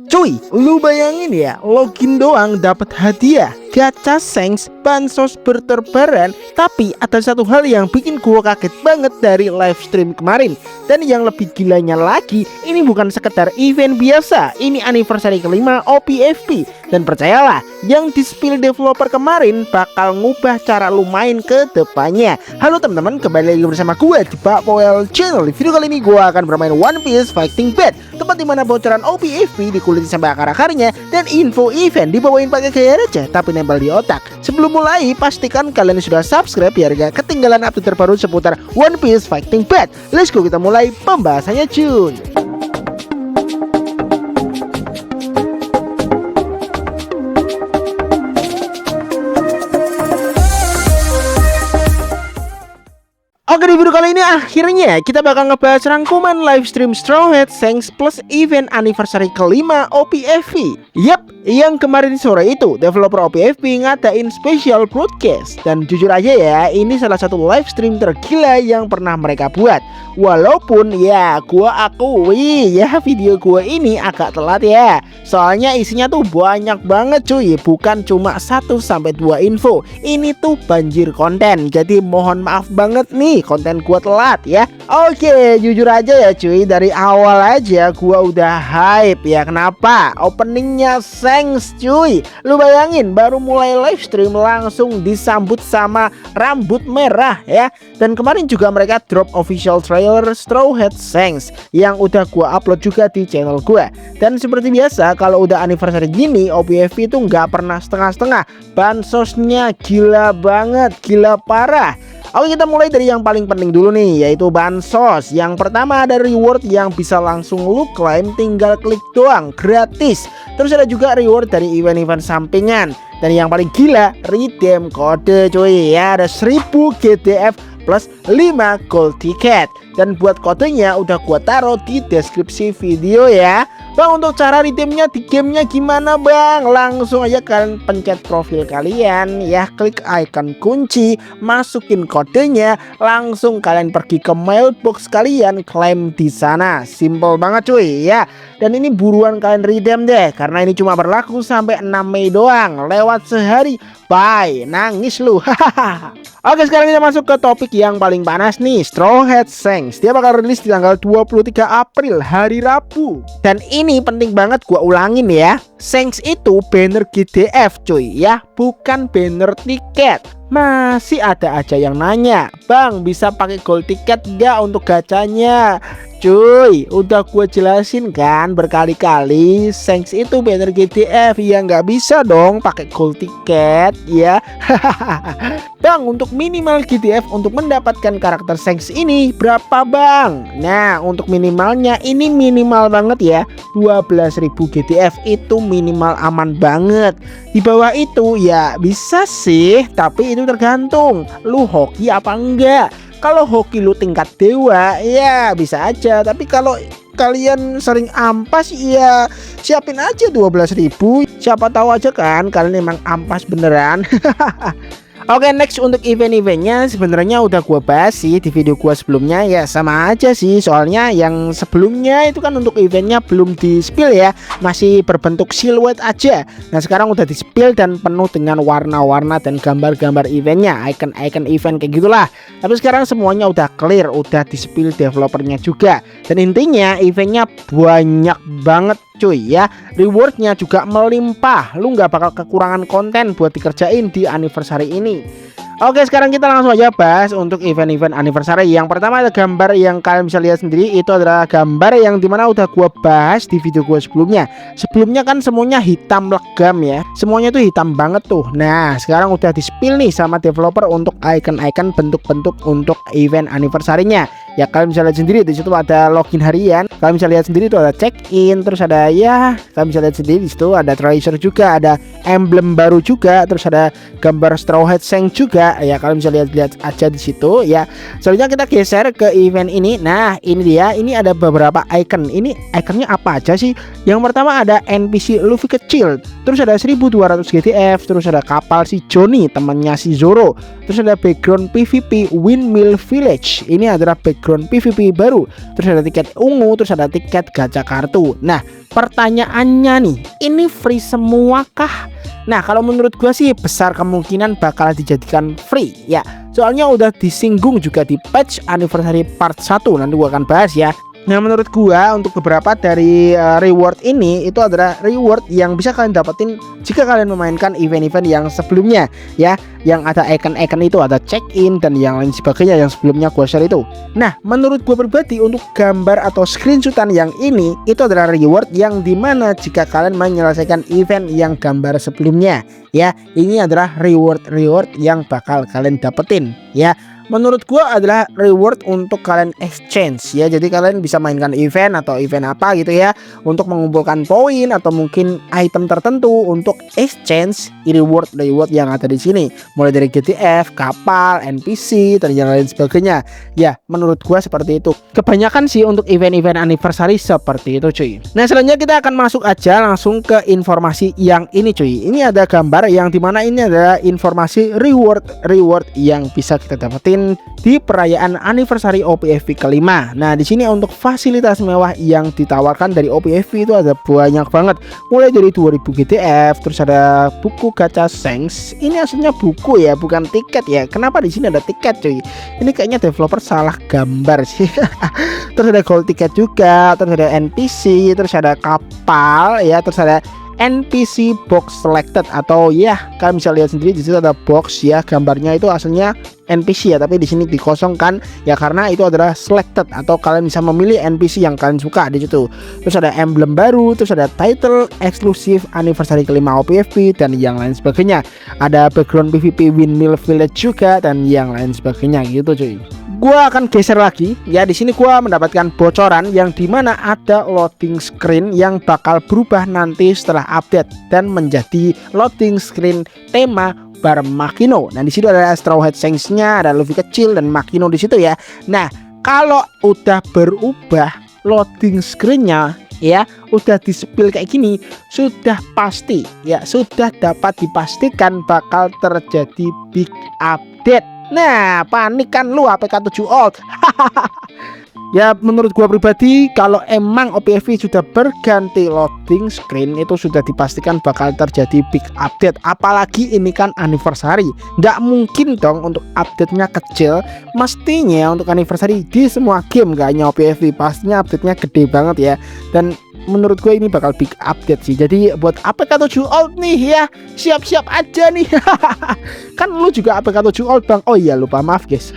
Cuy, lu bayangin ya, login doang dapat hadiah, gacha Shanks, bansos berterbaran. Tapi ada satu hal yang bikin gua kaget banget dari live stream kemarin. Dan yang lebih gilanya lagi, ini bukan sekedar event biasa, ini anniversary kelima OPFP. Dan percayalah, yang di-spill developer kemarin bakal ngubah cara lu main ke depannya. Halo teman-teman, kembali lagi bersama gue di Pak Powell Channel. Di video kali ini gue akan bermain One Piece Fighting Bed, tempat dimana bocoran OPFP dikuliti sampai akar-akarnya, dan info event dibawain pakai gaya receh tapi nempel di otak. Sebelum mulai, pastikan kalian sudah subscribe biar gak ketinggalan update terbaru seputar One Piece Fighting Bed. Let's go, kita mulai pembahasannya cuy. Oke, di video kali ini akhirnya kita bakal ngebahas rangkuman live stream Straw Hat Shanks plus event anniversary kelima OPFP. Yap, yang kemarin sore itu developer OPFP ngadain special broadcast. Dan jujur aja ya, ini salah satu live stream tergila yang pernah mereka buat. Walaupun ya gua akui ya video gua ini agak telat ya. Soalnya isinya tuh banyak banget cuy, bukan cuma 1-2 info. Ini tuh banjir konten. Jadi mohon maaf banget nih konten gua telat ya. Oke, jujur aja ya cuy, dari awal aja gua udah hype ya. Kenapa? Openingnya Shanks cuy. Lu bayangin baru mulai live stream langsung disambut sama rambut merah ya. Dan kemarin juga mereka drop official trailer Straw Hat Shanks yang udah gua upload juga di channel gua. Dan seperti biasa kalau udah anniversary gini, OPFP itu nggak pernah setengah-setengah. Bansosnya gila banget, gila parah. Oke, kita mulai dari yang paling penting dulu nih, yaitu bansos. Yang pertama ada reward yang bisa langsung lu claim, tinggal klik doang, gratis. Terus ada juga reward dari event-event sampingan. Dan yang paling gila, redeem kode cuy ya, ada 1000 GDF plus 5 gold ticket. Dan buat kodenya udah gua taruh di deskripsi video ya. Bang, untuk cara redeemnya di gamenya gimana bang? Langsung aja kalian pencet profil kalian ya, klik icon kunci, masukin kodenya, langsung kalian pergi ke mailbox kalian, klaim di sana. Simple banget cuy ya. Dan ini buruan kalian redeem deh, karena ini cuma berlaku sampai 6 Mei doang. Lewat sehari, bye, nangis lu. Oke, sekarang kita masuk ke topik yang paling panas nih, Straw Hat Shanks. Dia bakal rilis di tanggal 23 April, hari Rabu. Dan ini penting banget gua ulangin ya, Shanks itu banner GDF cuy ya, bukan banner tiket. Masih ada aja yang nanya, bang bisa pakai gold ticket gak untuk gacanya? Cuy, udah gue jelasin kan berkali-kali, Shanks itu banner GDF ya, nggak bisa dong pakai gold ticket ya. Bang, untuk minimal GDF untuk mendapatkan karakter Shanks ini berapa bang? Nah, untuk minimalnya ini minimal banget ya, 12.000 GDF itu minimal aman banget. Di bawah itu ya bisa sih, tapi itu tergantung lu hoki apa enggak. Kalau hoki lu tingkat dewa ya bisa aja, tapi kalau kalian sering ampas ya siapin aja 12.000. Siapa tahu aja kan kalian emang ampas beneran. Oke, next untuk event-eventnya sebenarnya udah gua bahas sih di video gua sebelumnya ya, sama aja sih. Soalnya yang sebelumnya itu kan untuk eventnya belum di-spill ya, masih berbentuk siluet aja. Nah sekarang udah di-spill dan penuh dengan warna-warna dan gambar-gambar eventnya, icon-icon event kayak gitulah. Tapi sekarang semuanya udah clear, udah di-spill developernya juga. Dan intinya eventnya banyak banget cuy ya, rewardnya juga melimpah. Lu nggak bakal kekurangan konten buat dikerjain di anniversary ini. Oke, sekarang kita langsung aja bahas untuk event-event anniversary. Yang pertama ada gambar yang kalian bisa lihat sendiri. Itu adalah gambar yang dimana udah gua bahas di video gua sebelumnya. Sebelumnya kan semuanya hitam legam ya, semuanya tuh hitam banget tuh. Nah sekarang udah di-spill nih sama developer untuk icon-icon bentuk-bentuk untuk event anniversary-nya. Ya kalian bisa lihat sendiri, di situ ada login harian. Kalian bisa lihat sendiri tuh ada check-in, terus ada ya, kalian bisa lihat sendiri di situ ada tracer juga, ada emblem baru juga, terus ada gambar Straw Hat Shanks juga. Ya kalian bisa lihat aja di situ ya. Selanjutnya kita geser ke event ini. Nah ini dia, ini ada beberapa icon. Ini iconnya apa aja sih? Yang pertama ada NPC Luffy kecil, terus ada 1200 GTF, terus ada kapal si Johnny temannya si Zoro, terus ada background PVP Windmill Village. Ini adalah background background PvP baru, terus ada tiket ungu, terus ada tiket gacha kartu. Nah, pertanyaannya nih, ini free semua kah? Nah, kalau menurut gua sih besar kemungkinan bakal dijadikan free ya. Soalnya udah disinggung juga di patch anniversary part 1, nanti gua akan bahas ya. Nah, menurut gua untuk beberapa dari reward ini itu adalah reward yang bisa kalian dapetin jika kalian memainkan event-event yang sebelumnya ya, yang ada icon-icon itu, ada check-in dan yang lain sebagainya yang sebelumnya gua share itu. Nah, menurut gua pribadi untuk gambar atau screenshotan yang ini itu adalah reward yang dimana jika kalian menyelesaikan event yang gambar sebelumnya ya, ini adalah reward yang bakal kalian dapetin ya. Menurut gua adalah reward untuk kalian exchange ya. Jadi kalian bisa mainkan event atau event apa gitu ya, untuk mengumpulkan poin atau mungkin item tertentu untuk exchange reward yang ada di sini. Mulai dari GTF, kapal, NPC dan yang lain sebagainya. Ya, menurut gua seperti itu. Kebanyakan sih untuk event-event anniversary seperti itu, cuy. Nah, selanjutnya kita akan masuk aja langsung ke informasi yang ini, cuy. Ini ada gambar yang dimana ini adalah informasi reward yang bisa kita dapetin di perayaan anniversary OPFV kelima. Nah, di sini untuk fasilitas mewah yang ditawarkan dari OPFV itu ada banyak banget. Mulai dari 2000 GTF, terus ada buku gacha Shanks. Ini aslinya buku ya, bukan tiket ya. Kenapa di sini ada tiket, cuy? Ini kayaknya developer salah gambar sih. Terus ada gold ticket juga, terus ada NPC, terus ada kapal ya, terus ada NPC box selected atau ya kalian bisa lihat sendiri di situ ada box ya, gambarnya itu aslinya NPC ya, tapi di sini dikosongkan ya karena itu adalah selected atau kalian bisa memilih NPC yang kalian suka di situ. Terus ada emblem baru, terus ada title eksklusif anniversary kelima OPFV dan yang lain sebagainya. Ada background PvP Windmill Village juga dan yang lain sebagainya gitu, cuy. Gua akan geser lagi ya, di sini gua mendapatkan bocoran yang dimana ada loading screen yang bakal berubah nanti setelah update dan menjadi loading screen tema bar Makino. Nah, di situ ada Straw Hat Shanks-nya, ada Luffy kecil dan Makino di situ ya. Nah, kalau udah berubah loading screen-nya ya, udah di-spill kayak gini, sudah pasti ya, sudah dapat dipastikan bakal terjadi big update. Nah, panik kan lu APK 7 Old. Ya, menurut gua pribadi kalau emang OPFV sudah berganti loading screen itu sudah dipastikan bakal terjadi big update. Apalagi ini kan anniversary, nggak mungkin dong untuk update-nya kecil. Mestinya untuk anniversary di semua game, gak hanya OPFV, pastinya update-nya gede banget ya. Dan menurut gue ini bakal big update sih. Jadi buat APK 7 Old nih ya, siap-siap aja nih. Kan lu juga APK 7 Old, Bang. Oh iya, lupa, maaf guys.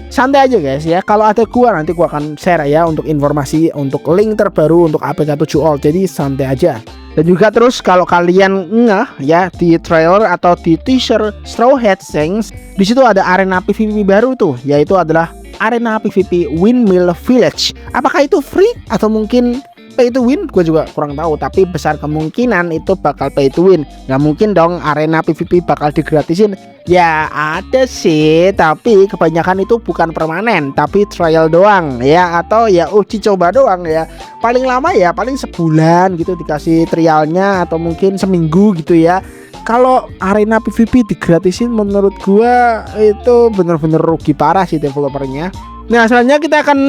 Santai aja guys ya. Kalau ada gua nanti gua akan share ya untuk informasi untuk link terbaru untuk APK 7 Old. Jadi santai aja. Dan juga terus kalau kalian ngeh ya di trailer atau di teaser Straw Hat Shanks, di situ ada arena PvP baru tuh, yaitu adalah arena PvP Windmill Village. Apakah itu free atau mungkin pay to win? Gue juga kurang tahu, tapi besar kemungkinan itu bakal pay to win. Nggak mungkin dong arena PvP bakal digratisin. Ya ada sih, tapi kebanyakan itu bukan permanen, tapi trial doang ya, atau ya uji coba doang ya. Paling lama ya paling sebulan gitu dikasih trialnya, atau mungkin seminggu gitu ya. Kalau arena PvP digratisin menurut gua itu bener-bener rugi parah sih developernya. Nah, selanjutnya kita akan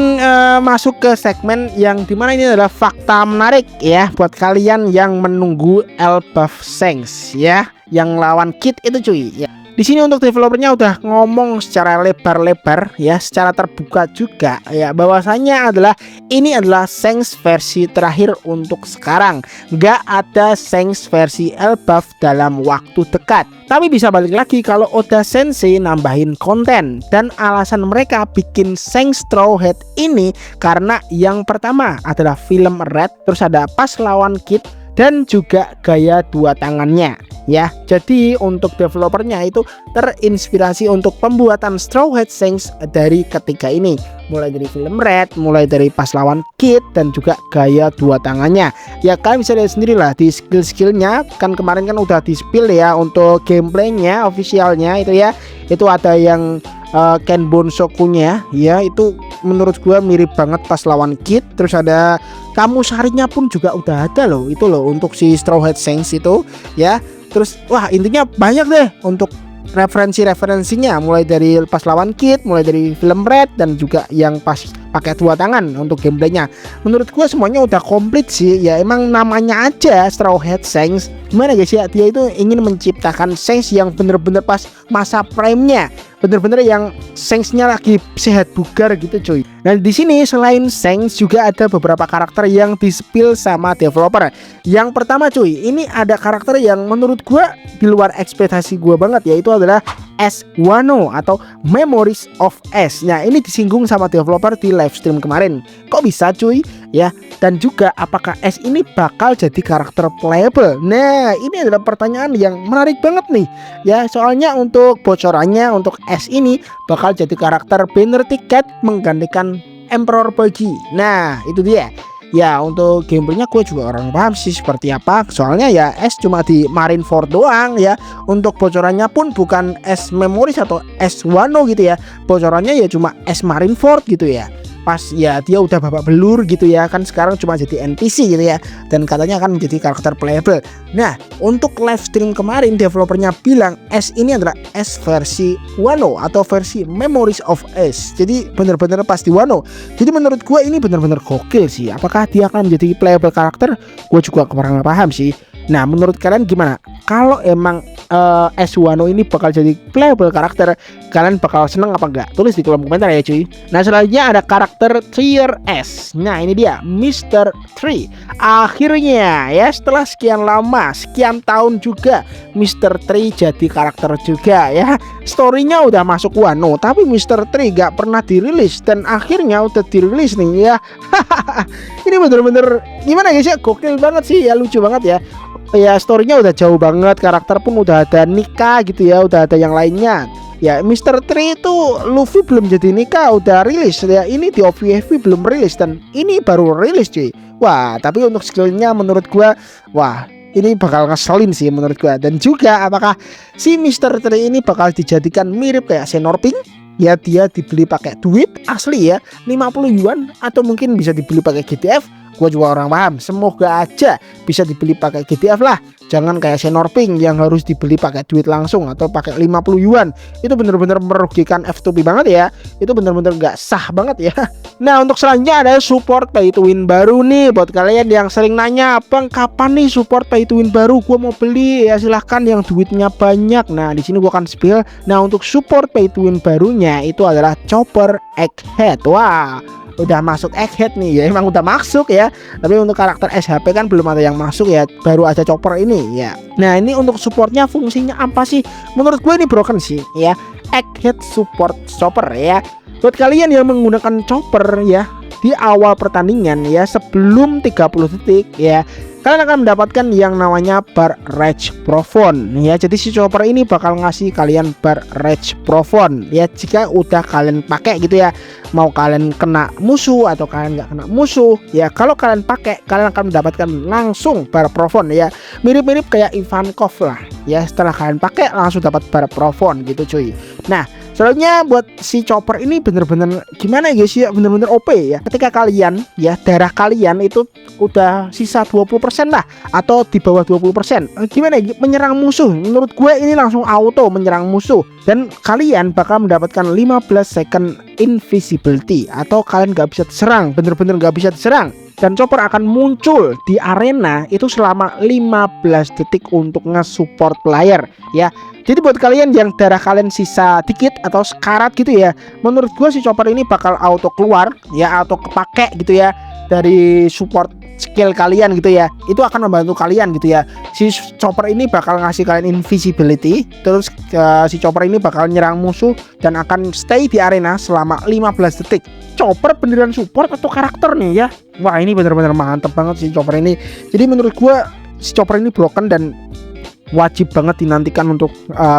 masuk ke segmen yang dimana ini adalah fakta menarik ya buat kalian yang menunggu Elbaf Shanks ya, yang lawan Kid itu cuy ya. Di sini untuk developernya udah ngomong secara lebar-lebar ya, secara terbuka juga ya, bahwasanya adalah ini adalah Shanks versi terakhir untuk sekarang. Nggak ada Shanks versi Elbaf dalam waktu dekat. Tapi bisa balik lagi kalau Oda Sensei nambahin konten, dan alasan mereka bikin Shanks Straw Hat ini karena yang pertama adalah film Red, terus ada pas lawan Kid dan juga gaya dua tangannya ya. Jadi untuk developernya itu terinspirasi untuk pembuatan Straw Hat Shanks dari ketiga ini, mulai dari film Red, mulai dari pas lawan Kid dan juga gaya dua tangannya. Ya kalian bisa lihat sendiri lah di skill-skillnya, kan kemarin kan udah di spill ya untuk gameplaynya officialnya itu ya. Itu ada yang Ken Bonsokunya ya, itu menurut gua mirip banget pas lawan Kid. Terus ada kamu sarinya pun juga udah ada loh, itu loh untuk si Straw Hat Shanks itu ya. Terus wah intinya banyak deh untuk referensinya, mulai dari pas lawan Kid, mulai dari film Red, dan juga yang pas pakai 2 tangan untuk gameplaynya. Menurut gue semuanya udah komplit sih. Ya emang namanya aja Straw Hat Shanks. Gimana guys ya, dia itu ingin menciptakan Shanks yang bener-bener pas masa prime-nya, bener-bener yang Shanks-nya lagi sehat bugar gitu cuy. Nah di sini selain Shanks juga ada beberapa karakter yang di-spill sama developer. Yang pertama cuy, ini ada karakter yang menurut gua di luar ekspektasi gua banget, yaitu adalah Ash Wano atau Memories of Ash. Nah ini disinggung sama developer di live stream kemarin. Kok bisa cuy? Ya, dan juga apakah Ash ini bakal jadi karakter playable? Nah ini adalah pertanyaan yang menarik banget nih ya, soalnya untuk bocorannya untuk Ash ini bakal jadi karakter banner tiket menggantikan Emperor Puggy. Nah itu dia. Ya untuk gameplaynya gue juga orang paham sih seperti apa. Soalnya ya Ash cuma di Marineford doang ya. Untuk bocorannya pun bukan Ash Memories atau Ash Wano gitu ya. Bocorannya ya cuma Ash Marineford gitu ya. Pas ya dia udah babak belur gitu ya, kan sekarang cuma jadi NPC gitu ya, dan katanya akan menjadi karakter playable. Nah untuk live stream kemarin developernya bilang Ash ini adalah Ash versi Wano atau versi Memories of Ash. Jadi bener-bener pas di Wano. Jadi menurut gue ini bener-bener gokil sih. Apakah dia akan menjadi playable karakter? Gue juga kurang paham sih. Nah menurut kalian gimana? Kalau emang Ash Wano ini bakal jadi playable karakter, kalian bakal seneng apa enggak? Tulis di kolom komentar ya cuy. Nah selanjutnya ada karakter Tier S. Nah ini dia Mr. Tree. Akhirnya ya setelah sekian lama, sekian tahun juga Mr. Tree jadi karakter juga ya. Storynya udah masuk Wano, tapi Mr. Tree gak pernah dirilis, dan akhirnya udah dirilis nih ya. Ini bener-bener gimana guys ya, gokil banget sih ya, lucu banget ya. Ya storynya udah jauh banget, karakter pun udah ada Nika gitu ya, udah ada yang lainnya. Ya Mr. Tree itu Luffy belum jadi Nika udah rilis ya, ini di OVA belum rilis dan ini baru rilis cuy. Wah tapi untuk skillnya menurut gua, wah ini bakal ngeselin sih menurut gua. Dan juga apakah si Mr. Tree ini bakal dijadikan mirip kayak Senorping? Ya dia dibeli pakai duit asli ya 50 yuan, atau mungkin bisa dibeli pakai GTF. Gue juga orang paham, semoga aja bisa dibeli pakai GTF lah. Jangan kayak Senorping yang harus dibeli pakai duit langsung atau pakai 50 yuan. Itu bener-bener merugikan F2P banget ya. Itu bener-bener gak sah banget ya. Nah untuk selanjutnya ada support pay to win baru nih. Buat kalian yang sering nanya, Bang kapan nih support pay to win baru? Gue mau beli ya, silahkan yang duitnya banyak. Nah di sini gue akan spill. Nah untuk support pay to win barunya itu adalah Chopper Egghead. Wah udah masuk Egghead nih ya, emang udah masuk ya. Tapi untuk karakter SHP kan belum ada yang masuk ya, baru aja Chopper ini ya. Nah ini untuk supportnya fungsinya apa sih? Menurut gue ini broken sih ya, Egghead support Chopper ya. Buat kalian yang menggunakan Chopper ya di awal pertandingan ya, sebelum 30 detik ya, kalian akan mendapatkan yang namanya bar Rage Profound ya. Jadi si Chopper ini bakal ngasih kalian bar Rage Profound ya, jika udah kalian pakai gitu ya. Mau kalian kena musuh atau kalian nggak kena musuh ya, kalau kalian pakai kalian akan mendapatkan langsung bar Profound ya. Mirip-mirip kayak Ivankov lah ya, setelah kalian pakai langsung dapat bar Profound gitu cuy. Nah soalnya buat si Chopper ini bener-bener gimana ya guys ya, bener-bener OP ya. Ketika kalian ya, darah kalian itu udah sisa 20% lah, atau di bawah 20%, gimana ya, menyerang musuh. Menurut gue ini langsung auto menyerang musuh. Dan kalian bakal mendapatkan 15 second invisibility, atau kalian gak bisa diserang, bener-bener gak bisa diserang. Dan Chopper akan muncul di arena itu selama 15 detik untuk nge-support player ya. Jadi buat kalian yang darah kalian sisa dikit atau sekarat gitu ya, menurut gue si Chopper ini bakal auto keluar ya, atau kepake gitu ya dari support skill kalian gitu ya. Itu akan membantu kalian gitu ya. Si Chopper ini bakal ngasih kalian invisibility, terus si Chopper ini bakal nyerang musuh dan akan stay di arena selama 15 detik. Chopper beneran support atau karakter nih ya? Wah ini bener-bener mantep banget si Chopper ini. Jadi menurut gue si Chopper ini broken dan wajib banget dinantikan untuk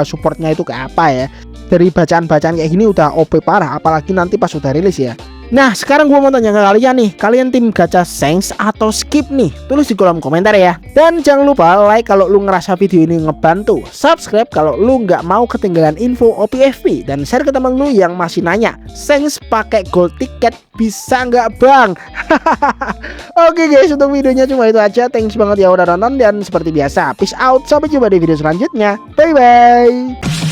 supportnya itu kayak apa ya. Dari bacaan-bacaan kayak gini udah OP parah, apalagi nanti pas udah rilis ya. Nah sekarang gue mau tanya ke kalian nih, kalian tim gacha Shanks atau skip nih? Tulis di kolom komentar ya. Dan jangan lupa like kalau lu ngerasa video ini ngebantu, subscribe kalau lu nggak mau ketinggalan info OPFP, dan share ke temen lu yang masih nanya, Shanks pakai gold ticket bisa nggak bang? Oke guys, untuk videonya cuma itu aja. Thanks banget ya udah nonton, dan seperti biasa peace out, sampai jumpa di video selanjutnya. Bye bye.